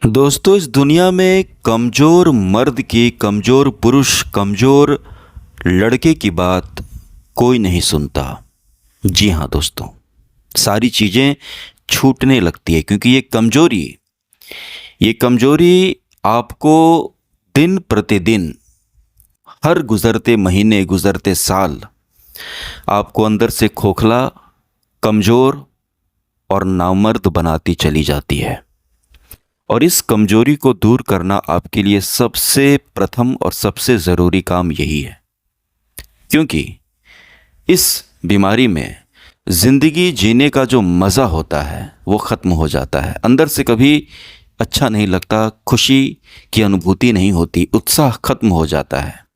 दोस्तों, इस दुनिया में कमज़ोर मर्द की, कमज़ोर पुरुष, कमज़ोर लड़के की बात कोई नहीं सुनता। जी हाँ दोस्तों, सारी चीज़ें छूटने लगती है क्योंकि ये कमज़ोरी आपको दिन प्रतिदिन, हर गुज़रते महीने, गुज़रते साल आपको अंदर से खोखला, कमज़ोर और नामर्द बनाती चली जाती है। और इस कमजोरी को दूर करना आपके लिए सबसे प्रथम और सबसे ज़रूरी काम यही है, क्योंकि इस बीमारी में ज़िंदगी जीने का जो मज़ा होता है वो ख़त्म हो जाता है। अंदर से कभी अच्छा नहीं लगता, खुशी की अनुभूति नहीं होती, उत्साह खत्म हो जाता है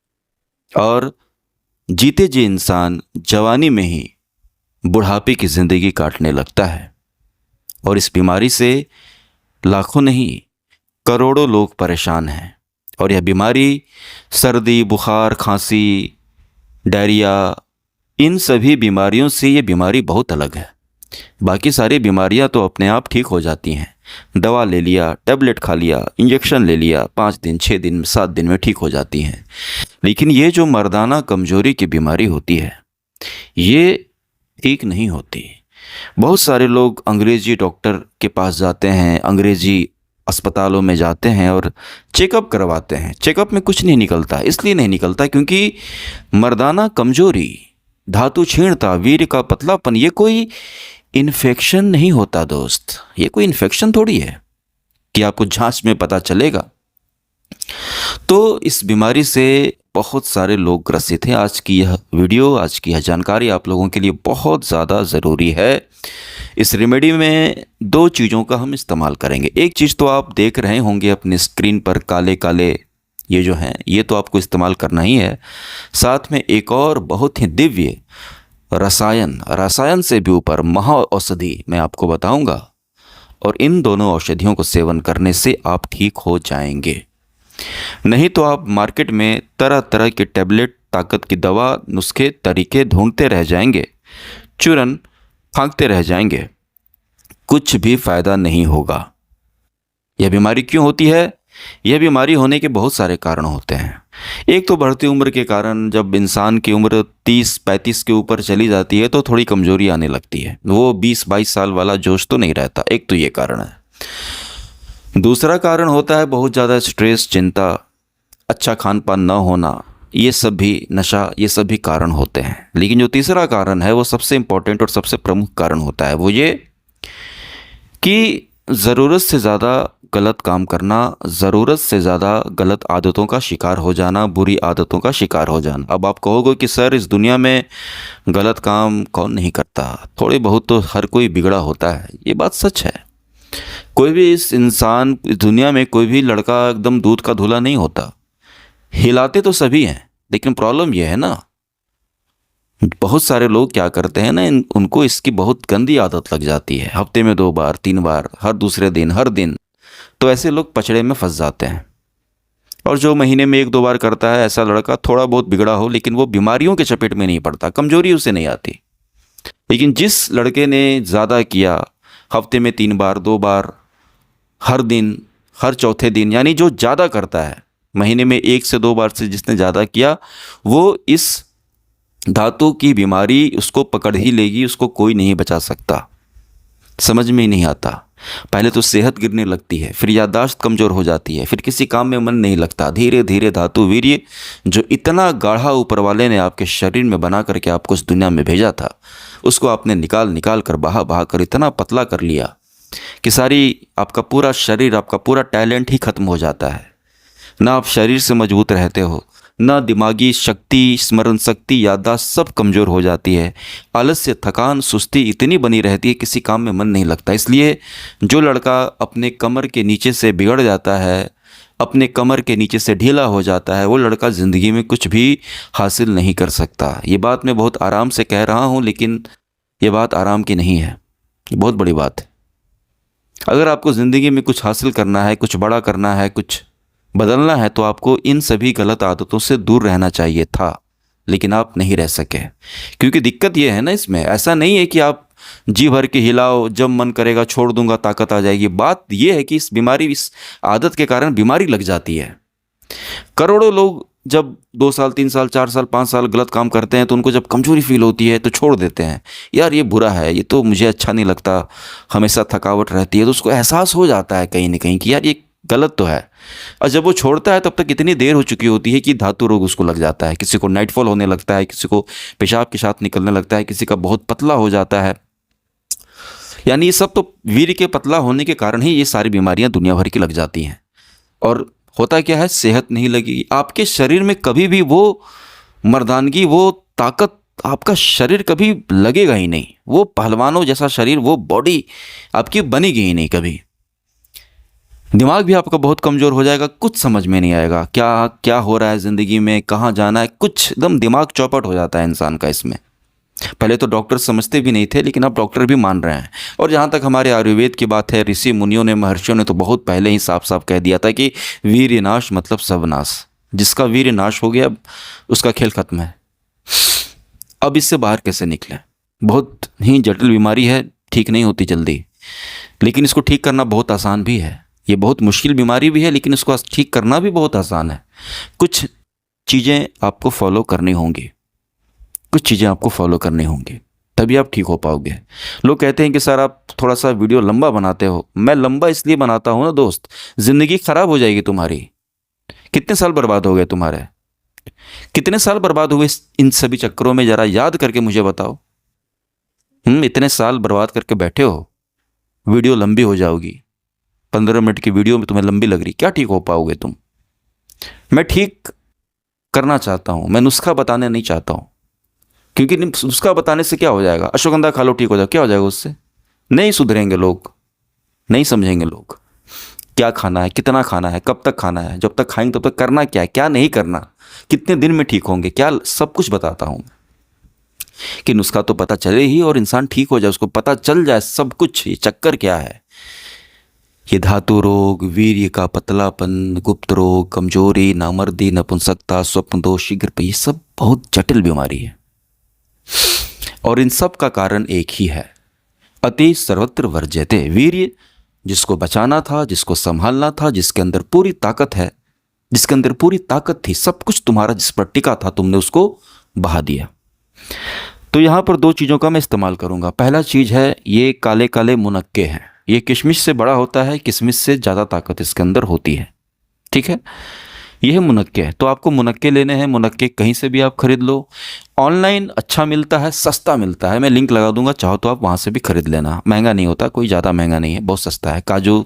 और जीते जी इंसान जवानी में ही बुढ़ापे की ज़िंदगी काटने लगता है। और इस बीमारी से लाखों नहीं, करोड़ों लोग परेशान हैं। और यह बीमारी सर्दी, बुखार, खांसी, डायरिया, इन सभी बीमारियों से ये बीमारी बहुत अलग है। बाकी सारी बीमारियां तो अपने आप ठीक हो जाती हैं, दवा ले लिया, टैबलेट खा लिया, इंजेक्शन ले लिया, 5 दिन, 6 दिन, 7 दिन में ठीक हो जाती हैं। लेकिन ये जो मर्दाना कमजोरी की बीमारी होती है, ये ठीक नहीं होती। बहुत सारे लोग अंग्रेजी डॉक्टर के पास जाते हैं, अंग्रेजी अस्पतालों में जाते हैं और चेकअप करवाते हैं। चेकअप में कुछ नहीं निकलता। इसलिए नहीं निकलता क्योंकि मर्दाना कमजोरी, धातु क्षीणता, वीर्य का पतलापन, ये कोई इन्फेक्शन नहीं होता दोस्त। ये कोई इन्फेक्शन थोड़ी है कि आपको जांच में पता चलेगा। तो इस बीमारी से बहुत सारे लोग ग्रसित हैं। आज की यह वीडियो, आज की यह जानकारी आप लोगों के लिए बहुत ज़्यादा ज़रूरी है। इस रेमेडी में 2 चीज़ों का हम इस्तेमाल करेंगे। एक चीज़ तो आप देख रहे होंगे अपनी स्क्रीन पर, काले काले ये जो हैं, ये तो आपको इस्तेमाल करना ही है। साथ में एक और बहुत ही दिव्य रसायन से भी ऊपर महाऔषधि मैं आपको बताऊंगा। और इन दोनों औषधियों को सेवन करने से आप ठीक हो जाएंगे। नहीं तो आप मार्केट में तरह तरह के टैबलेट, ताकत की दवा, नुस्खे, तरीके ढूंढते रह जाएंगे, चूरन फांकते रह जाएंगे, कुछ भी फायदा नहीं होगा। यह बीमारी क्यों होती है? यह बीमारी होने के बहुत सारे कारण होते हैं। एक तो बढ़ती उम्र के कारण, जब इंसान की उम्र 30-35 के ऊपर चली जाती है तो थोड़ी कमजोरी आने लगती है। वो 20-22 साल वाला जोश तो नहीं रहता। एक तो ये कारण है। दूसरा कारण होता है बहुत ज़्यादा स्ट्रेस, चिंता, अच्छा खान पान न होना, ये सब भी, नशा, ये सब भी कारण होते हैं। लेकिन जो तीसरा कारण है वो सबसे इम्पोर्टेंट और सबसे प्रमुख कारण होता है। वो ये कि ज़रूरत से ज़्यादा गलत काम करना, ज़रूरत से ज़्यादा गलत आदतों का शिकार हो जाना, बुरी आदतों का शिकार हो जाना। अब आप कहोगे कि सर, इस दुनिया में गलत काम कौन नहीं करता, थोड़े बहुत तो हर कोई बिगड़ा होता है। ये बात सच है। कोई भी इस दुनिया में कोई भी लड़का एकदम दूध का धुला नहीं होता। हिलाते तो सभी हैं, लेकिन प्रॉब्लम यह है ना, बहुत सारे लोग क्या करते हैं ना, उनको इसकी बहुत गंदी आदत लग जाती है। हफ्ते में 2 बार, 3 बार, हर दूसरे दिन, हर दिन। तो ऐसे लोग पचड़े में फंस जाते हैं। और जो महीने में 1-2 बार करता है, ऐसा लड़का थोड़ा बहुत बिगड़ा हो, लेकिन वो बीमारियों के चपेट में नहीं पड़ता, कमजोरी उसे नहीं आती। लेकिन जिस लड़के ने ज़्यादा किया, हफ्ते में 3 बार, 2 बार, हर दिन, हर चौथे दिन, यानी जो ज़्यादा करता है, महीने में 1 से 2 बार से जिसने ज़्यादा किया, वो इस धातु की बीमारी उसको पकड़ ही लेगी। उसको कोई नहीं बचा सकता। समझ में ही नहीं आता। पहले तो सेहत गिरने लगती है, फिर याददाश्त कमज़ोर हो जाती है, फिर किसी काम में मन नहीं लगता। धीरे धीरे धातु वीर्य, जो इतना गाढ़ा ऊपर वाले ने आपके शरीर में बना करके आपको इस दुनिया में भेजा था, उसको आपने निकाल निकाल कर, बहा बहा कर इतना पतला कर लिया कि सारी आपका पूरा शरीर, आपका पूरा टैलेंट ही खत्म हो जाता है। ना आप शरीर से मजबूत रहते हो, ना दिमागी शक्ति, स्मरण शक्ति, याददाश्त, सब कमज़ोर हो जाती है। आलस्य, थकान, सुस्ती इतनी बनी रहती है, किसी काम में मन नहीं लगता। इसलिए जो लड़का अपने कमर के नीचे से बिगड़ जाता है, अपने कमर के नीचे से ढीला हो जाता है, वो लड़का ज़िंदगी में कुछ भी हासिल नहीं कर सकता। ये बात मैं बहुत आराम से कह रहा हूँ, लेकिन ये बात आराम की नहीं है, ये बहुत बड़ी बात है। अगर आपको ज़िंदगी में कुछ हासिल करना है, कुछ बड़ा करना है, कुछ बदलना है, तो आपको इन सभी गलत आदतों से दूर रहना चाहिए था। लेकिन आप नहीं रह सके, क्योंकि दिक्कत ये है ना, इसमें ऐसा नहीं है कि आप जी भर के हिलाओ, जब मन करेगा छोड़ दूंगा, ताकत आ जाएगी। बात यह है कि इस बीमारी, इस आदत के कारण बीमारी लग जाती है। करोड़ों लोग जब 2 साल 3 साल 4 साल 5 साल गलत काम करते हैं तो उनको जब कमजोरी फील होती है तो छोड़ देते हैं, यार ये बुरा है, ये तो मुझे अच्छा नहीं लगता, हमेशा थकावट रहती है। तो उसको एहसास हो जाता है कहीं ना कहीं कि यार ये गलत तो है। और जब वो छोड़ता है तब तक इतनी देर हो चुकी होती है कि धातु रोग उसको लग जाता है। किसी को नाइटफॉल होने लगता है, किसी को पेशाब के साथ निकलने लगता है, किसी का बहुत पतला हो जाता है। यानी ये सब तो वीर्य के पतला होने के कारण ही ये सारी बीमारियां दुनिया भर की लग जाती हैं। और होता क्या है, सेहत नहीं लगी आपके शरीर में, कभी भी वो मर्दानगी, वो ताकत आपका शरीर कभी लगेगा ही नहीं। वो पहलवानों जैसा शरीर, वो बॉडी आपकी बनेगी ही नहीं कभी। दिमाग भी आपका बहुत कमज़ोर हो जाएगा, कुछ समझ में नहीं आएगा क्या क्या हो रहा है ज़िंदगी में, कहाँ जाना है, कुछ एकदम दिमाग चौपट हो जाता है इंसान का इसमें। पहले तो डॉक्टर समझते भी नहीं थे, लेकिन अब डॉक्टर भी मान रहे हैं। और जहाँ तक हमारे आयुर्वेद की बात है, ऋषि मुनियों ने, महर्षियों ने तो बहुत पहले ही साफ साफ कह दिया था कि वीर्य नाश मतलब सब नाश। जिसका वीर्य नाश हो गया उसका खेल खत्म है। अब इससे बाहर कैसे निकलें? बहुत ही जटिल बीमारी है, ठीक नहीं होती जल्दी, लेकिन इसको ठीक करना बहुत आसान भी है। ये बहुत मुश्किल बीमारी भी है, लेकिन इसको ठीक करना भी बहुत आसान है। कुछ चीज़ें आपको फॉलो करनी होंगी, कुछ चीज़ें आपको फॉलो करनी होंगी, तभी आप ठीक हो पाओगे। लोग कहते हैं कि सर आप थोड़ा सा वीडियो लंबा बनाते हो। मैं लंबा इसलिए बनाता हूँ ना दोस्त, ज़िंदगी ख़राब हो जाएगी तुम्हारी। कितने साल बर्बाद हो गए तुम्हारे, कितने साल बर्बाद हुए इन सभी चक्करों में, ज़रा याद करके मुझे बताओ। इतने साल बर्बाद करके बैठे हो, वीडियो लंबी हो जाओगी। 15 मिनट की वीडियो में तुम्हें लंबी लग रही, क्या ठीक हो पाओगे तुम? मैं ठीक करना चाहता हूँ, मैं नुस्खा बताने नहीं चाहता हूँ, क्योंकि नुस्खा बताने से क्या हो जाएगा? अश्वगंधा खा लो ठीक हो जाएगा, क्या हो जाएगा उससे? नहीं सुधरेंगे लोग, नहीं समझेंगे लोग क्या खाना है, कितना खाना है, कब तक खाना है, जब तक खाएंगे तब तक करना क्या है, क्या नहीं करना, कितने दिन में ठीक होंगे, क्या सब कुछ बताता हूँ कि नुस्खा तो पता चले ही और इंसान ठीक हो जाए, उसको पता चल जाए सब कुछ। ये चक्कर क्या है? ये धातु रोग, वीर्य का पतलापन, गुप्त रोग, कमजोरी, नामर्दी, नपुंसकता, स्वप्न दोष, शीघ्र, ये सब बहुत जटिल बीमारी है। और इन सब का कारण एक ही है, अति सर्वत्र वर्ज्यते। वीर्य जिसको बचाना था, जिसको संभालना था, जिसके अंदर पूरी ताकत है, जिसके अंदर पूरी ताकत थी, सब कुछ तुम्हारा जिस पर टिका था, तुमने उसको बहा दिया। तो यहाँ पर 2 चीज़ों का मैं इस्तेमाल करूँगा। पहला चीज़ है ये काले काले मुनक्के हैं। ये किशमिश से बड़ा होता है, किशमिश से ज़्यादा ताकत इसके अंदर होती है, ठीक है। ये है मुनक्के। तो आपको मुनक्के लेने हैं। मुनक्के कहीं से भी आप खरीद लो, ऑनलाइन अच्छा मिलता है, सस्ता मिलता है, मैं लिंक लगा दूंगा, चाहो तो आप वहाँ से भी खरीद लेना। महंगा नहीं होता, कोई ज़्यादा महंगा नहीं है, बहुत सस्ता है, काजू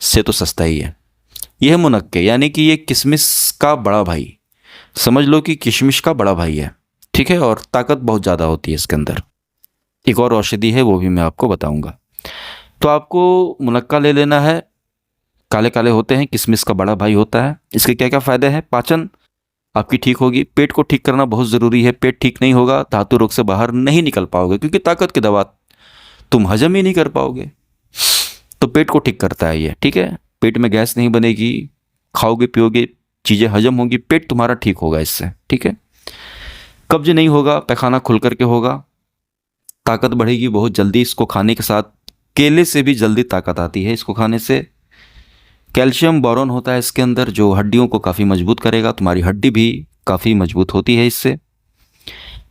से तो सस्ता ही है। यह है मुनक्के, यानी कि ये किशमिश का बड़ा भाई, समझ लो कि किशमिश का बड़ा भाई है, ठीक है। और ताकत बहुत ज़्यादा होती है इसके अंदर। एक और औषधि है, वो भी मैं आपको बताऊँगा। तो आपको मुनक्का ले लेना है, काले काले होते हैं, किशमिश का बड़ा भाई होता है। इसके क्या क्या फ़ायदे हैं? पाचन आपकी ठीक होगी, पेट को ठीक करना बहुत ज़रूरी है। पेट ठीक नहीं होगा, धातु रोग से बाहर नहीं निकल पाओगे, क्योंकि ताकत की दवा तुम हजम ही नहीं कर पाओगे। तो पेट को ठीक करता है ये, ठीक है। पेट में गैस नहीं बनेगी, खाओगे पियोगे, चीज़ें हजम होंगी, पेट तुम्हारा ठीक होगा इससे, ठीक है। कब्ज नहीं होगा, पैखाना खुल करके होगा, ताकत बढ़ेगी बहुत जल्दी इसको खाने के साथ। केले से भी जल्दी ताकत आती है इसको खाने से। कैल्शियम बोरॉन होता है इसके अंदर, जो हड्डियों को काफ़ी मजबूत करेगा, तुम्हारी हड्डी भी काफ़ी मजबूत होती है इससे।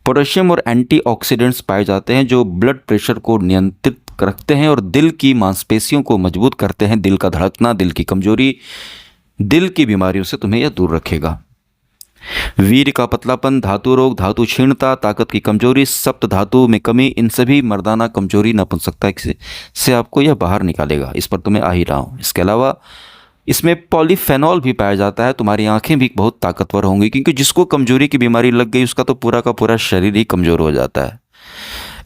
पोटेशियम और एंटीऑक्सीडेंट्स पाए जाते हैं, जो ब्लड प्रेशर को नियंत्रित रखते हैं और दिल की मांसपेशियों को मजबूत करते हैं। दिल का धड़कना, दिल की कमजोरी, दिल की बीमारियों से तुम्हें यह दूर रखेगा। वीर्य का पतलापन, धातु रोग, धातु क्षीणता, ताकत की कमजोरी, सप्त धातु में कमी, इन सभी मर्दाना कमजोरी, नपुंसकता से आपको यह बाहर निकालेगा। इस पर तो मैं आ ही रहा हूँ। इसके अलावा इसमें पॉलीफेनॉल भी पाया जाता है। तुम्हारी आंखें भी बहुत ताकतवर होंगी, क्योंकि जिसको कमजोरी की बीमारी लग गई उसका तो पूरा का पूरा शरीर ही कमज़ोर हो जाता है।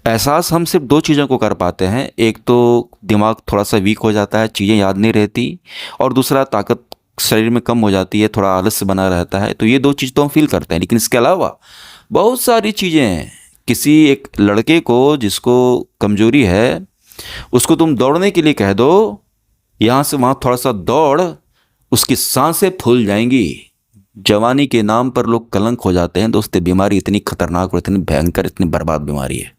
एहसास हम सिर्फ 2 चीज़ों को कर पाते हैं, एक तो दिमाग थोड़ा सा वीक हो जाता है, चीज़ें याद नहीं रहती, और दूसरा ताकत शरीर में कम हो जाती है, थोड़ा आलस्य बना रहता है। तो ये 2 चीज़ तो हम फील करते हैं, लेकिन इसके अलावा बहुत सारी चीज़ें हैं। किसी एक लड़के को जिसको कमजोरी है, उसको तुम दौड़ने के लिए कह दो, यहाँ से वहाँ थोड़ा सा दौड़, उसकी सांसें फूल जाएंगी। जवानी के नाम पर लोग कलंक हो जाते हैं दोस्त। बीमारी इतनी खतरनाक और इतनी भयंकर, इतनी बर्बाद बीमारी है।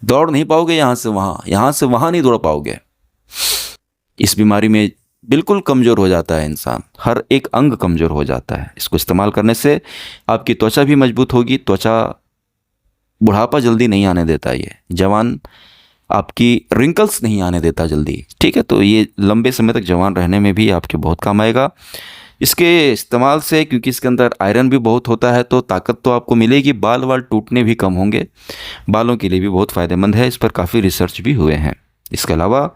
दौड़ नहीं पाओगे यहाँ से वहाँ नहीं दौड़ पाओगे। इस बीमारी में बिल्कुल कमज़ोर हो जाता है इंसान, हर एक अंग कमज़ोर हो जाता है। इसको इस्तेमाल करने से आपकी त्वचा भी मजबूत होगी। त्वचा बुढ़ापा जल्दी नहीं आने देता, ये जवान आपकी रिंकल्स नहीं आने देता जल्दी, ठीक है। तो ये लंबे समय तक जवान रहने में भी आपके बहुत काम आएगा। इसके इस्तेमाल से, क्योंकि इसके अंदर आयरन भी बहुत होता है, तो ताकत तो आपको मिलेगी, बाल वाल टूटने भी कम होंगे, बालों के लिए भी बहुत फ़ायदेमंद है। इस पर काफ़ी रिसर्च भी हुए हैं। इसके अलावा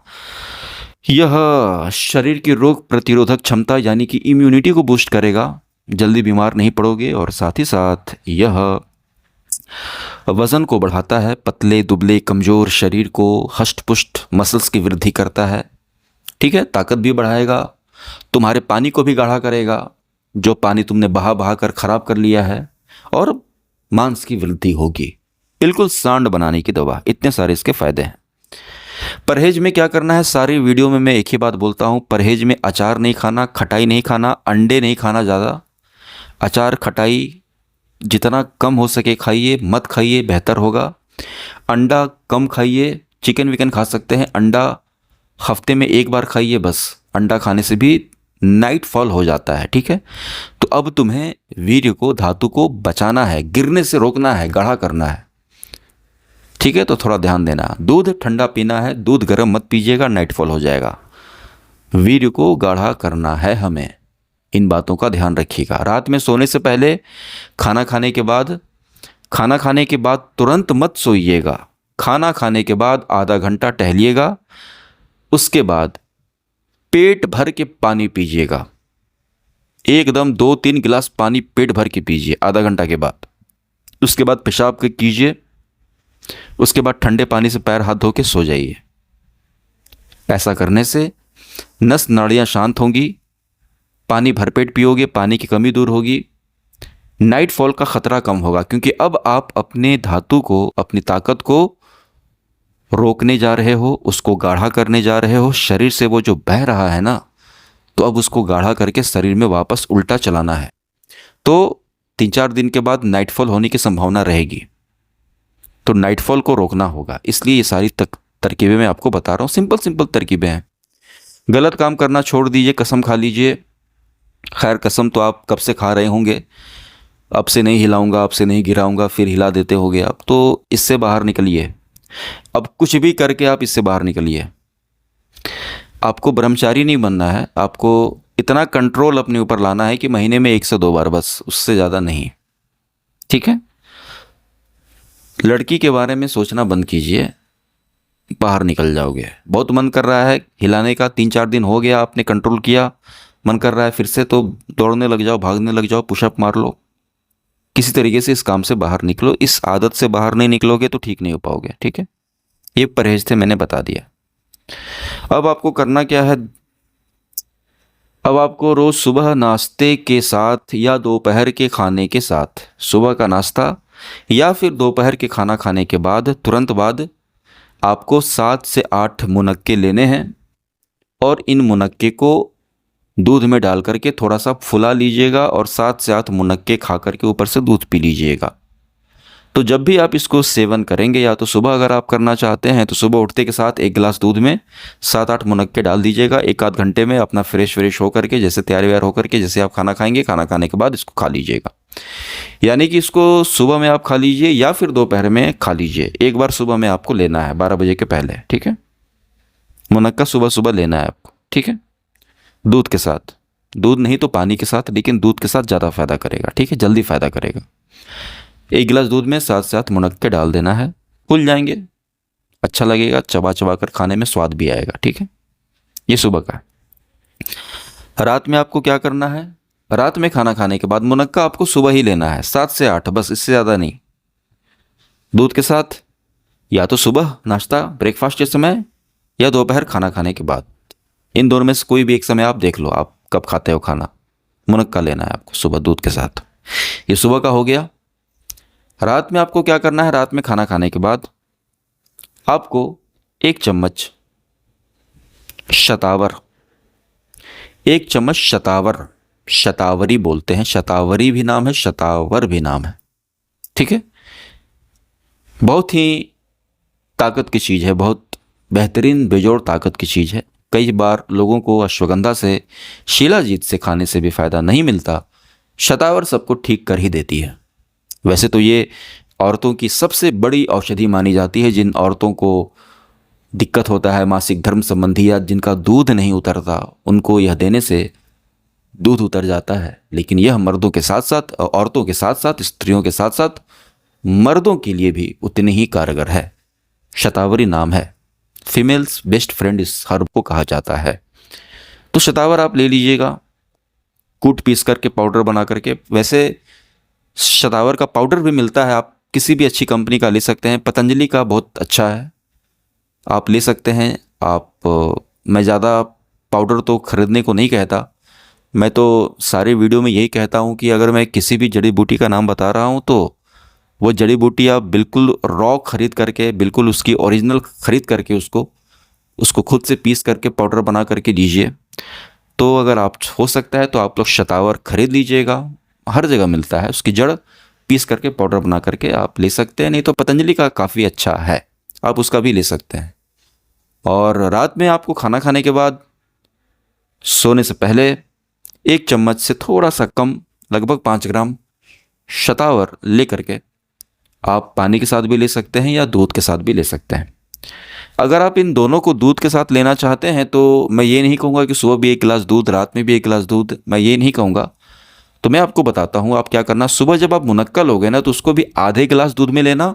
यह शरीर की रोग प्रतिरोधक क्षमता यानी कि इम्यूनिटी को बूस्ट करेगा, जल्दी बीमार नहीं पड़ोगे। और साथ ही साथ यह वज़न को बढ़ाता है, पतले दुबले कमज़ोर शरीर को हष्ट पुष्ट मसल्स की वृद्धि करता है, ठीक है। ताकत भी बढ़ाएगा, तुम्हारे पानी को भी गाढ़ा करेगा, जो पानी तुमने बहा बहा कर ख़राब कर लिया है। और मांस की वृद्धि होगी, बिल्कुल सांड बनाने की दवा। इतने सारे इसके फ़ायदे हैं। परहेज में क्या करना है, सारी वीडियो में मैं एक ही बात बोलता हूँ, परहेज में अचार नहीं खाना, खटाई नहीं खाना, अंडे नहीं खाना ज़्यादा। अचार खटाई जितना कम हो सके खाइए, मत खाइए, बेहतर होगा। अंडा कम खाइए, चिकन विकन खा सकते हैं, अंडा हफ्ते में एक बार खाइए बस। अंडा खाने से भी नाइट फॉल हो जाता है, ठीक है। तो अब तुम्हें वीर्य को, धातु को बचाना है, गिरने से रोकना है, गाढ़ा करना है, ठीक है। तो थोड़ा ध्यान देना। दूध ठंडा पीना है, दूध गर्म मत पीजिएगा, नाइट फॉल हो जाएगा। वीर्य को गाढ़ा करना है हमें, इन बातों का ध्यान रखिएगा। रात में सोने से पहले, खाना खाने के बाद तुरंत मत सोइएगा। खाना खाने के बाद आधा घंटा टहलिएगा, उसके बाद पेट भर के पानी पीजिएगा, एकदम 2-3 गिलास पानी पेट भर के पीजिए आधा घंटा के बाद। उसके बाद पेशाब कीजिए, उसके बाद ठंडे पानी से पैर हाथ धो के सो जाइए। ऐसा करने से नस नाड़ियाँ शांत होंगी, पानी भरपेट पियोगे, पानी की कमी दूर होगी, नाइट फॉल का खतरा कम होगा। क्योंकि अब आप अपने धातु को, अपनी ताकत को रोकने जा रहे हो, उसको गाढ़ा करने जा रहे हो। शरीर से वो जो बह रहा है ना, तो अब उसको गाढ़ा करके शरीर में वापस उल्टा चलाना है। तो 3-4 दिन के बाद नाइट फॉल होने की संभावना रहेगी, तो नाइट फॉल को रोकना होगा। इसलिए ये सारी तरकीबें मैं आपको बता रहा हूँ, सिंपल तरकीबें हैं। गलत काम करना छोड़ दीजिए, कसम खा लीजिए। खैर कसम तो आप कब से खा रहे होंगे, अब से नहीं हिलाऊंगा, अब से नहीं गिराऊंगा, फिर हिला देते होगे आप। तो इससे बाहर निकलिए, अब कुछ भी करके आप इससे बाहर निकलिए। आपको ब्रह्मचारी नहीं बनना है, आपको इतना कंट्रोल अपने ऊपर लाना है कि महीने में 1 से 2 बार बस, उससे ज़्यादा नहीं, ठीक है। लड़की के बारे में सोचना बंद कीजिए, बाहर निकल जाओगे। बहुत मन कर रहा है हिलाने का, 3-4 दिन हो गया आपने कंट्रोल किया, मन कर रहा है फिर से, तो दौड़ने लग जाओ, भागने लग जाओ, पुशअप मार लो। किसी तरीके से इस काम से बाहर निकलो। इस आदत से बाहर नहीं निकलोगे तो ठीक नहीं हो पाओगे, ठीक है। ये परहेज थे, मैंने बता दिया। अब आपको करना क्या है, अब आपको रोज़ सुबह नाश्ते के साथ या दोपहर के खाने के साथ, सुबह का नाश्ता या फिर दोपहर के खाना खाने के बाद तुरंत बाद आपको 7 से 8 मुनक्के लेने हैं। और इन मुनक्के को दूध में डाल करके थोड़ा सा फुला लीजिएगा और 7 से 8 मुनक्के खा करके ऊपर से दूध पी लीजिएगा। तो जब भी आप इसको सेवन करेंगे, या तो सुबह अगर आप करना चाहते हैं तो सुबह उठते के साथ 1 गिलास दूध में 7-8 मुनक्के डाल दीजिएगा। 1 आध घंटे में अपना फ्रेश होकर के, जैसे तैयार व्यार होकर के, जैसे आप खाना खाएंगे, खाना खाने के बाद इसको खा लीजिएगा। यानी कि इसको सुबह में आप खा लीजिए या फिर दोपहर में खा लीजिए। एक बार सुबह में आपको लेना है 12 बजे के पहले, ठीक है। मुनक्का सुबह लेना है आपको, ठीक है। दूध के साथ, दूध नहीं तो पानी के साथ, लेकिन दूध के साथ ज़्यादा फ़ायदा करेगा, ठीक है, जल्दी फ़ायदा करेगा। 1 गिलास दूध में 7 से 8 मुनक्के डाल देना है, खुल जाएंगे, अच्छा लगेगा, चबा चबा कर खाने में स्वाद भी आएगा, ठीक है। ये सुबह का है। रात में आपको क्या करना है, रात में खाना खाने के बाद मुनक्का आपको सुबह ही लेना है, 7 से 8 बस, इससे ज़्यादा नहीं। दूध के साथ, या तो सुबह नाश्ता ब्रेकफास्ट के समय या दोपहर खाना खाने के बाद, इन दोनों में से कोई भी एक समय आप देख लो, आप कब खाते हो खाना। मुनक्का लेना है आपको सुबह दूध के साथ। ये सुबह का हो गया। रात में आपको क्या करना है, रात में खाना खाने के बाद आपको 1 चम्मच शतावर, 1 चम्मच शतावर, शतावरी बोलते हैं, शतावरी भी नाम है, शतावर भी नाम है, ठीक है। बहुत ही ताकत की चीज़ है, बहुत बेहतरीन बेजोड़ ताकत की चीज़ है। कई बार लोगों को अश्वगंधा से, शिलाजीत से खाने से भी फ़ायदा नहीं मिलता, शतावर सबको ठीक कर ही देती है। वैसे तो ये औरतों की सबसे बड़ी औषधि मानी जाती है। जिन औरतों को दिक्कत होता है मासिक धर्म संबंधी या जिनका दूध नहीं उतरता, उनको यह देने से दूध उतर जाता है। लेकिन यह मर्दों के साथ साथ, औरतों के साथ साथ, स्त्रियों के साथ साथ मर्दों के लिए भी उतनी ही कारगर है। शतावरी नाम है, फीमेल्स बेस्ट फ्रेंड इस हर्ब को कहा जाता है। तो शतावर आप ले लीजिएगा, कूट पीस करके पाउडर बना करके। वैसे शतावर का पाउडर भी मिलता है, आप किसी भी अच्छी कंपनी का ले सकते हैं। पतंजलि का बहुत अच्छा है, आप ले सकते हैं। मैं ज़्यादा पाउडर तो ख़रीदने को नहीं कहता, मैं तो सारे वीडियो में यही कहता हूँ कि अगर मैं किसी भी जड़ी बूटी का नाम बता रहा हूँ तो वो जड़ी बूटी आप बिल्कुल रॉ खरीद करके, बिल्कुल उसकी ओरिजिनल खरीद करके उसको खुद से पीस करके पाउडर बना करके लीजिए। तो अगर आप हो सकता है तो आप लोग शतावर खरीद लीजिएगा, हर जगह मिलता है। उसकी जड़ पीस करके पाउडर बना करके आप ले सकते हैं। नहीं तो पतंजलि का काफ़ी अच्छा है, आप उसका भी ले सकते हैं। और रात में आपको खाना खाने के बाद सोने से पहले 1 चम्मच से थोड़ा सा कम, लगभग 5 ग्राम शतावर ले करके आप पानी के साथ भी ले सकते हैं या दूध के साथ भी ले सकते हैं। अगर आप इन दोनों को दूध के साथ लेना चाहते हैं तो मैं ये नहीं कहूँगा कि सुबह भी 1 गिलास दूध, रात में भी 1 गिलास दूध, मैं ये नहीं कहूँगा। तो मैं आपको बताता हूँ आप क्या करना। सुबह जब आप मुनक्का लोगे ना तो उसको भी आधे गिलास दूध में लेना,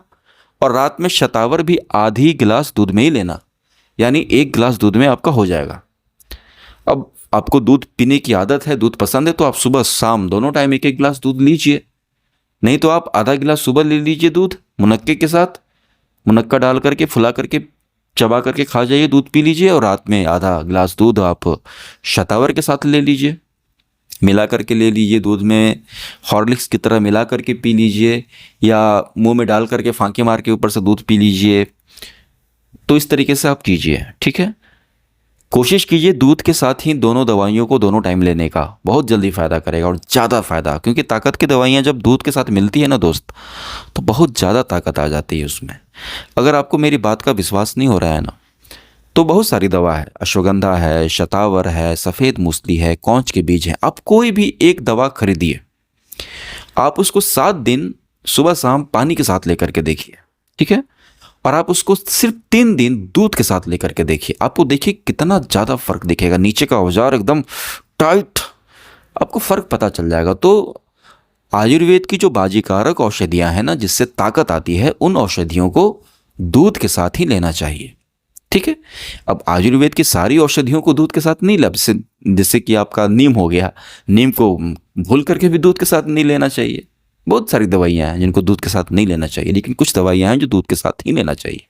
और रात में शतावर भी आधी गिलास दूध में ही लेना, यानी 1 गिलास दूध में आपका हो जाएगा। अब आपको दूध पीने की आदत है, दूध पसंद है, तो आप सुबह शाम दोनों टाइम 1-1 गिलास दूध लीजिए। नहीं तो आप आधा गिलास सुबह ले लीजिए दूध मुनक्के के साथ, मुनक्का डाल करके फुला करके चबा करके खा जाइए, दूध पी लीजिए। और रात में आधा गिलास दूध आप शतावर के साथ ले लीजिए, मिला करके ले लीजिए, दूध में हॉर्लिक्स की तरह मिला करके पी लीजिए, या मुंह में डाल करके फांके मार के ऊपर से दूध पी लीजिए। तो इस तरीके से आप कीजिए, ठीक है। कोशिश कीजिए दूध के साथ ही दोनों दवाइयों को दोनों टाइम लेने का, बहुत जल्दी फ़ायदा करेगा और ज़्यादा फ़ायदा। क्योंकि ताकत की दवाइयाँ जब दूध के साथ मिलती है ना दोस्त, तो बहुत ज़्यादा ताकत आ जाती है उसमें। अगर आपको मेरी बात का विश्वास नहीं हो रहा है ना, तो बहुत सारी दवा है, अश्वगंधा है, शतावर है, सफ़ेद मूसली है, कौंच के बीज हैं। आप कोई भी एक दवा खरीदिए, आप उसको 7 दिन सुबह शाम पानी के साथ लेकर के देखिए, ठीक है। और आप उसको सिर्फ 3 दिन दूध के साथ लेकर के देखिए, आपको देखिए कितना ज़्यादा फर्क दिखेगा। नीचे का औजार एकदम टाइट, आपको फर्क पता चल जाएगा। तो आयुर्वेद की जो बाजीकारक औषधियाँ हैं ना, जिससे ताकत आती है, उन औषधियों को दूध के साथ ही लेना चाहिए, ठीक है। अब आयुर्वेद की सारी औषधियों को दूध के साथ नहीं लब से, जैसे कि आपका नीम हो गया, नीम को भूल करके भी दूध के साथ नहीं लेना चाहिए। बहुत सारी दवाइयाँ हैं जिनको दूध के साथ नहीं लेना चाहिए, लेकिन कुछ दवाइयाँ हैं जो दूध के साथ ही लेना चाहिए।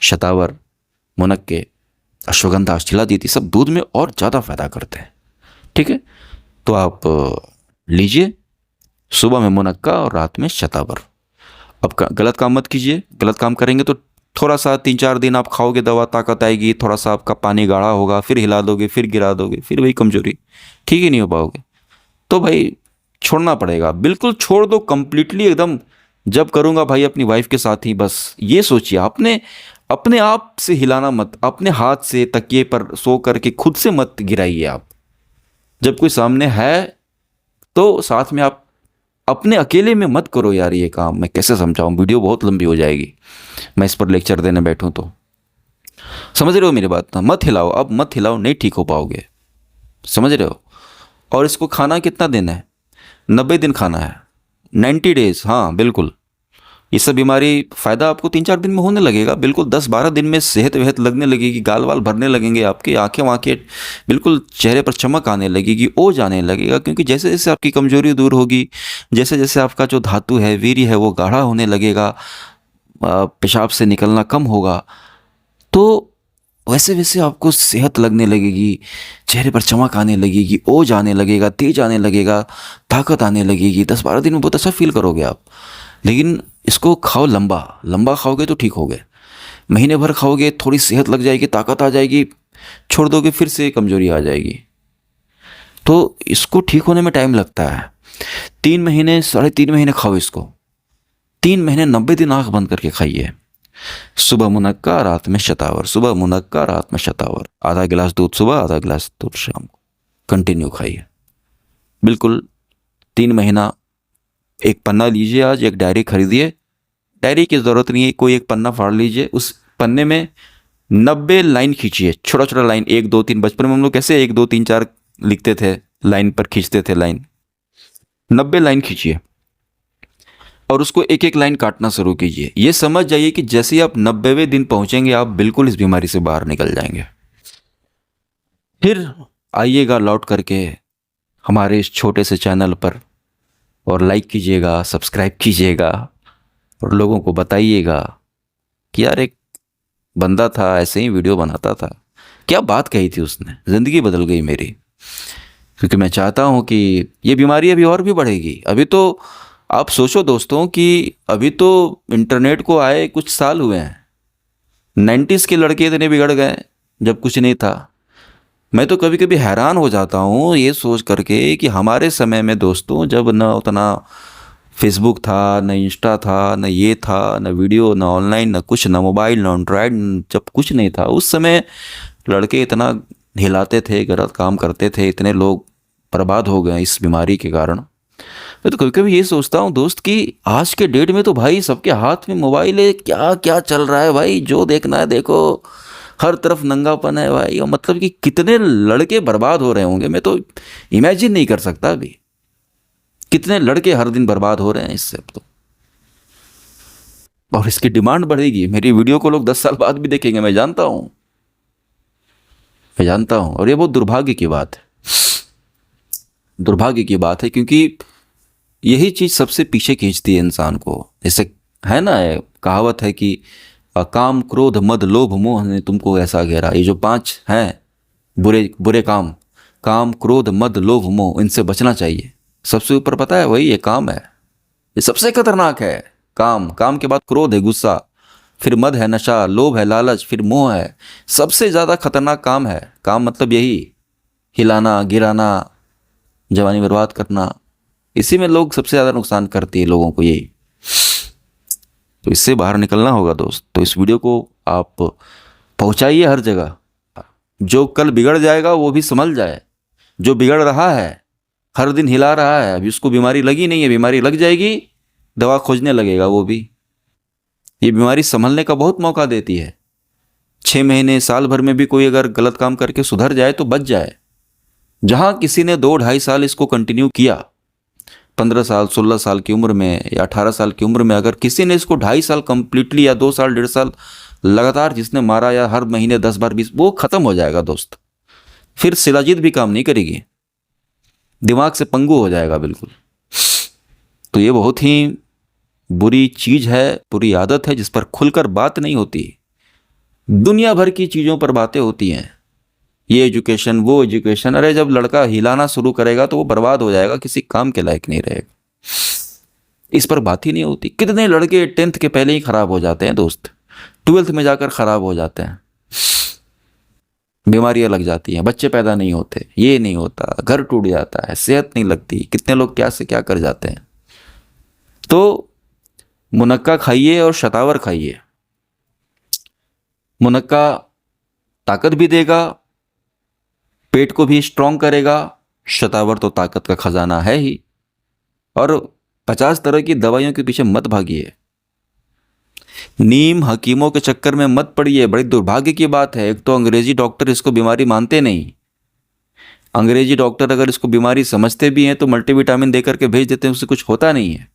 शतावर, मुनक्के, अश्वगंधा, शिलाजीत, सब दूध में और ज़्यादा फायदा करते हैं, ठीक है। तो आप लीजिए, सुबह में मुनक्का और रात में शतावर। अब गलत काम मत कीजिए, गलत काम करेंगे तो थोड़ा सा 3-4 दिन आप खाओगे दवा, ताकत आएगी, थोड़ा सा आपका पानी गाढ़ा होगा, फिर हिला दोगे, फिर गिरा दोगे, फिर वही कमजोरी, ठीक ही नहीं हो पाओगे। तो भाई छोड़ना पड़ेगा, बिल्कुल छोड़ दो कंप्लीटली एकदम। जब करूँगा भाई अपनी वाइफ के साथ ही, बस ये सोचिए। अपने आप से हिलाना मत, अपने हाथ से तकिए पर सो करके खुद से मत गिराइए आप। जब कोई सामने है तो साथ में आप अपने अकेले में मत करो यार ये काम। मैं कैसे समझाऊं, वीडियो बहुत लंबी हो जाएगी, मैं इस पर लेक्चर देने बैठूं तो। समझ रहे हो मेरी बात ना? मत हिलाओ, अब मत हिलाओ, नहीं ठीक हो पाओगे, समझ रहे हो। और इसको खाना कितना दिन है? 90 दिन खाना है, 90 डेज। हाँ बिल्कुल, ये सब बीमारी फ़ायदा आपको 3-4 दिन में होने लगेगा, बिल्कुल 10-12 दिन में सेहत वेहत लगने लगेगी, गाल वाल भरने लगेंगे आपके, आंखें वाँखें बिल्कुल चेहरे पर चमक आने लगेगी, ओज आने लगेगा। क्योंकि जैसे जैसे आपकी कमजोरी दूर होगी, जैसे जैसे आपका जो धातु है, वीर्य है, वो गाढ़ा होने लगेगा, पेशाब से निकलना कम होगा, तो वैसे वैसे आपको सेहत लगने लगेगी, चेहरे पर चमक आने लगेगी, ओज आने लगेगा, तेज आने लगेगा, ताकत आने लगेगी। 10-12 दिन में बहुत अच्छा फील करोगे आप। लेकिन इसको खाओ लंबा लंबा खाओगे तो ठीक हो गए। महीने भर खाओगे, थोड़ी सेहत लग जाएगी, ताकत आ जाएगी, छोड़ दोगे फिर से कमजोरी आ जाएगी। तो इसको ठीक होने में टाइम लगता है। 3 महीने, 3.5 महीने खाओ इसको, 3 महीने 90 दिन आंख बंद करके खाइए। सुबह मुनक्का, रात में शतावर, सुबह मुनक्का, रात में शतावर। आधा गिलास दूध सुबह, आधा गिलास दूध शाम को, कंटिन्यू खाइए। बिल्कुल 3 महीना। एक पन्ना लीजिए, आज एक डायरी खरीदिए। डायरी की ज़रूरत नहीं है, कोई एक पन्ना फाड़ लीजिए, उस पन्ने में 90 लाइन खींचिए, छोटा छोटा लाइन, 1 2 3। बचपन में हम लोग कैसे 1 2 3 4 लिखते थे, लाइन पर खींचते थे लाइन। 90 लाइन खींचिए और उसको एक एक लाइन काटना शुरू कीजिए। ये समझ जाइए कि जैसे ही आप 90वें दिन पहुंचेंगे, आप बिल्कुल इस बीमारी से बाहर निकल जाएंगे। फिर आइएगा लौट करके हमारे इस छोटे से चैनल पर, और लाइक कीजिएगा, सब्सक्राइब कीजिएगा, और लोगों को बताइएगा कि यार एक बंदा था, ऐसे ही वीडियो बनाता था, क्या बात कही थी उसने, ज़िंदगी बदल गई मेरी। क्योंकि मैं चाहता हूँ कि ये बीमारी अभी और भी बढ़ेगी। अभी तो आप सोचो दोस्तों कि अभी तो इंटरनेट को आए कुछ साल हुए हैं, 90s के लड़के इतने बिगड़ गए जब कुछ नहीं था। मैं तो कभी कभी हैरान हो जाता हूँ ये सोच करके कि हमारे समय में दोस्तों, जब न उतना फेसबुक था, न इंस्टा था, न ये था, न वीडियो, न ऑनलाइन, न कुछ, न मोबाइल, न एंड्रॉयड, जब कुछ नहीं था, उस समय लड़के इतना हिलाते थे, गलत काम करते थे, इतने लोग बर्बाद हो गए इस बीमारी के कारण। मैं तो कभी कभी ये सोचता हूँ दोस्त कि आज के डेट में तो भाई सबके हाथ में मोबाइल है, क्या क्या चल रहा है भाई, जो देखना है देखो, हर तरफ नंगापन है भाई। और मतलब कि कितने लड़के बर्बाद हो रहे होंगे, मैं तो इमेजिन नहीं कर सकता अभी कितने लड़के हर दिन बर्बाद हो रहे हैं इससे। अब तो और इसकी डिमांड बढ़ेगी, मेरी वीडियो को लोग 10 साल बाद भी देखेंगे, मैं जानता हूँ, मैं जानता हूँ। और ये बहुत दुर्भाग्य की बात है, दुर्भाग्य की बात है, क्योंकि यही चीज़ सबसे पीछे खींचती है इंसान को। जैसे है ना, कहावत है कि काम क्रोध मद लोभ मोह ने तुमको ऐसा घेरा। ये जो 5 हैं बुरे बुरे काम, काम क्रोध मद लोभ मोह, इनसे बचना चाहिए। सबसे ऊपर पता है वही ये काम है, ये सबसे खतरनाक है। काम, काम के बाद क्रोध है गुस्सा, फिर मद है नशा, लोभ है लालच, फिर मोह है। सबसे ज़्यादा खतरनाक काम है। काम मतलब यही, हिलाना गिराना, जवानी बर्बाद करना, इसी में लोग सबसे ज़्यादा नुकसान करती है लोगों को यही। तो इससे बाहर निकलना होगा दोस्त। तो इस वीडियो को आप पहुंचाइए हर जगह। जो कल बिगड़ जाएगा वो भी संभल जाए। जो बिगड़ रहा है, हर दिन हिला रहा है, अभी उसको बीमारी लगी नहीं है, बीमारी लग जाएगी, दवा खोजने लगेगा वो भी। ये बीमारी संभलने का बहुत मौका देती है। 6 महीने साल भर में भी कोई अगर गलत काम करके सुधर जाए तो बच जाए। जहाँ किसी ने 2 ढाई साल इसको कंटिन्यू किया, 15 साल 16 साल की उम्र में या 18 साल की उम्र में, अगर किसी ने इसको 2.5 साल कंप्लीटली या 2 साल 1.5 साल लगातार जिसने मारा, या हर महीने 10 बार 20, वो ख़त्म हो जाएगा दोस्त। फिर शिलाजीत भी काम नहीं करेगी, दिमाग से पंगु हो जाएगा बिल्कुल। तो ये बहुत ही बुरी चीज़ है, बुरी आदत है, जिस पर खुलकर बात नहीं होती। दुनिया भर की चीज़ों पर बातें होती हैं, ये एजुकेशन वो एजुकेशन। अरे जब लड़का हिलाना शुरू करेगा तो वो बर्बाद हो जाएगा, किसी काम के लायक नहीं रहेगा। इस पर बात ही नहीं होती। कितने लड़के 10th के पहले ही खराब हो जाते हैं दोस्त, 12th में जाकर खराब हो जाते हैं, बीमारियां लग जाती हैं, बच्चे पैदा नहीं होते, ये नहीं होता, घर टूट जाता है, सेहत नहीं लगती, कितने लोग क्या से क्या कर जाते हैं। तो मुनक्का खाइए और शतावर खाइए। मुनक्का ताकत भी देगा, पेट को भी स्ट्रॉन्ग करेगा, शतावर तो ताकत का खजाना है ही। और 50 तरह की दवाइयों के पीछे मत भागिए, नीम हकीमों के चक्कर में मत पड़िए। बड़ी दुर्भाग्य की बात है, एक तो अंग्रेजी डॉक्टर इसको बीमारी मानते नहीं। अंग्रेजी डॉक्टर अगर इसको बीमारी समझते भी हैं तो मल्टीविटामिन देकर के भेज देते हैं, उससे कुछ होता नहीं है।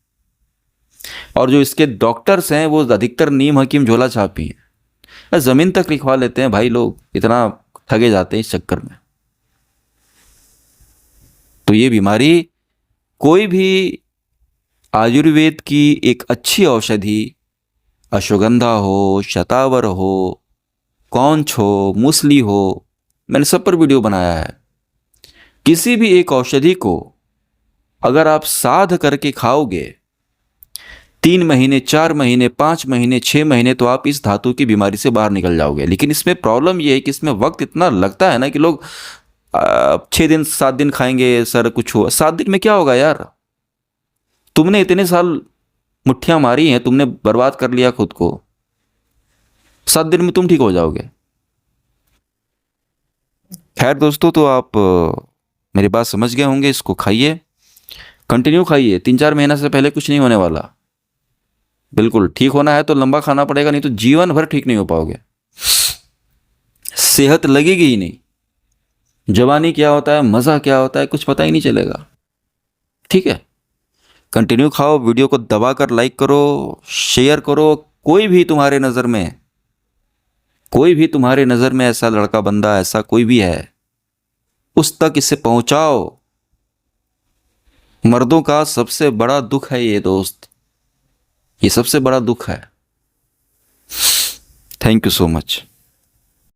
और जो इसके डॉक्टर्स हैं वो अधिकतर नीम हकीम झोला छापी हैं, ज़मीन तक लिखवा लेते हैं भाई, लोग इतना ठगे जाते हैं इस चक्कर में। तो ये बीमारी, कोई भी आयुर्वेद की एक अच्छी औषधि, अश्वगंधा हो, शतावर हो, कौंच हो, मूसली हो, मैंने सब पर वीडियो बनाया है। किसी भी एक औषधि को अगर आप साध करके खाओगे, 3 महीने 4 महीने 5 महीने 6 महीने, तो आप इस धातु की बीमारी से बाहर निकल जाओगे। लेकिन इसमें प्रॉब्लम ये है कि इसमें वक्त इतना लगता है ना कि लोग 6 दिन 7 दिन खाएंगे, सर कुछ हुआ। 7 दिन में क्या होगा यार, तुमने इतने साल मुट्ठियां मारी हैं, तुमने बर्बाद कर लिया खुद को। 7 दिन में तुम ठीक हो जाओगे। खैर दोस्तों, तो आप मेरी बात समझ गए होंगे। इसको खाइए, कंटिन्यू खाइए। 3-4 महीना से पहले कुछ नहीं होने वाला। बिल्कुल ठीक होना है तो लंबा खाना पड़ेगा, नहीं तो जीवन भर ठीक नहीं हो पाओगे। सेहत लगेगी ही नहीं। जवानी क्या होता है, मज़ा क्या होता है, कुछ पता ही नहीं चलेगा। ठीक है, कंटिन्यू खाओ। वीडियो को दबा कर लाइक करो, शेयर करो। कोई भी तुम्हारे नज़र में ऐसा लड़का बंदा, ऐसा कोई भी है, उस तक इसे पहुंचाओ। मर्दों का सबसे बड़ा दुख है ये दोस्त, ये सबसे बड़ा दुख है। Thank you so much.